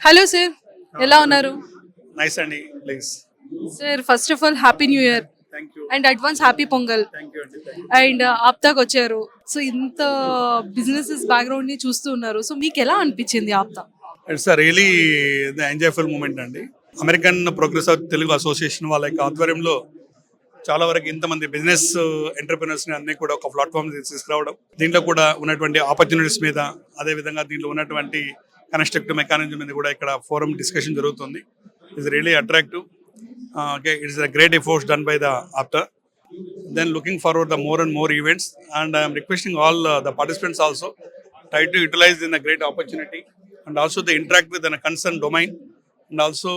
Hello sir, ఎలా ఉన్నారు? Nice అండి. Please. Sir first of all happy new year thank you. And advance happy pongal. Thank you అండి. And ఆప్తాకి వచ్చారు. So ఇంత businesses background ని చూస్తూ ఉన్నారు. సో మీకు ఎలా అనిపించింది APTA? It's really the enjoyful moment అండి. అమెరికన్ ప్రోగ్రెసివ్ తెలుగు అసోసియేషన్ వాళ్ళ యొక్క ఆధ్వర్యంలో చాలా వరకు ఇంతమంది బిజినెస్ ఎంటర్ప్రినర్స్ని అన్ని కూడా ఒక ప్లాట్ఫామ్ తీసుకురావడం, దీంట్లో కూడా ఉన్నటువంటి ఆపర్చునిటీస్ మీద, అదేవిధంగా దీంట్లో ఉన్నటువంటి కన్స్ట్రక్టివ్ మెకానిజం మీద కూడా ఇక్కడ ఫోరం డిస్కషన్ జరుగుతుంది. It's really attractive. It's a great efforts done by the after. Then looking forward the more and more events, and I am requesting all the participants also try to utilize in a great opportunity, and also they interact with a concerned domain, and also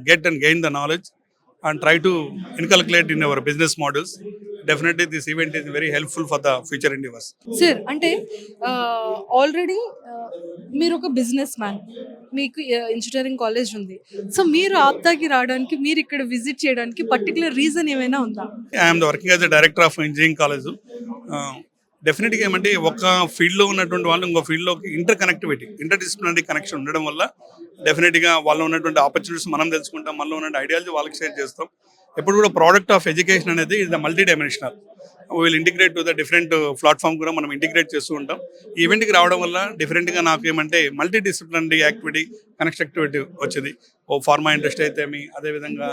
get and gain the knowledge and try to inculcate in our business models. Definitely this event is very helpful for the future endeavors. Sir అంటే already మీరు ఒక business man, మీకు engineering college ఉంది. So మీరు ఆప్తాకి రావడానికి, మీరు ఇక్కడ visit చేయడానికి పర్టికులర్ రీజన్ ఏమైనా ఉందా? I am the working as a director of engineering college. డెఫినెట్గా ఏమంటే ఒక ఫీల్డ్లో ఉన్నటువంటి వాళ్ళు ఇంకో ఫీల్డ్లోకి ఇంటర్ డిసిప్లినరీ కనెక్షన్ ఉండడం వల్ల డెఫినెట్గా వాళ్ళలో ఉన్నటువంటి ఆపర్చునిటీస్ మనం తెలుసుకుంటాం, మనలో ఉన్న ఐడియాలజీ వాళ్ళకి షేర్ చేస్తాం. ఎప్పుడు కూడా ప్రోడక్ట్ ఆఫ్ ఎడ్యుకేషన్ అనేది ఇది multi dimensional. Will integrate to the different platform కూడా మనం ఇంటిగ్రేట్ చేస్తూ ఉంటాం. ఈ ఈవెంట్కి రావడం వల్ల డిఫరెంట్గా నాకు ఏమంటే మల్టీ డిసిప్లినరీ యాక్టివిటీ, కనెక్టివిటీ వచ్చింది. ఓ ఫార్మా ఇండస్ట్రీ అయితే అదేవిధంగా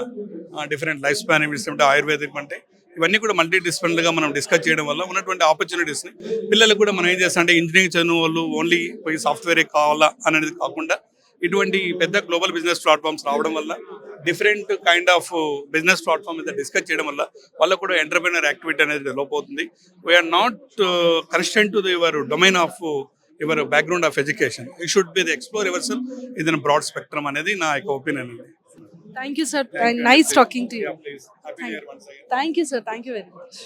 డిఫరెంట్ లైఫ్ స్పాన్ అంటే ఆయుర్వేదిక్ అంటే ఇవన్నీ కూడా మల్టీ డిసిప్లినరీగా మనం డిస్కస్ చేయడం వల్ల ఉన్నటువంటి ఆపర్చునిటీస్ని పిల్లలకు కూడా మనం ఏం చేస్తాం అంటే ఇంజనీరింగ్ చదివిన వాళ్ళు ఓన్లీ పోయి సాఫ్ట్వేరే కావాలా అనేది కాకుండా ఇటువంటి పెద్ద గ్లోబల్ బిజినెస్ ప్లాట్ఫామ్స్ రావడం వల్ల different kind of business platform మీద డిస్కస్ చేయడం వల్ల వాళ్ళకు కూడా ఎంటర్ప్రెన్యూర్ యాక్టివిటీ అనేది డెవలప్ అవుతుంది. We're not constant to your domain of your background of education. You should be explore yourself in broad spectrum అనేది నా యొక్క ఒపీనియన్ అండి. Thank you sir, nice talking to you. Please. Happy New Year once again. Thank you sir, thank you very much.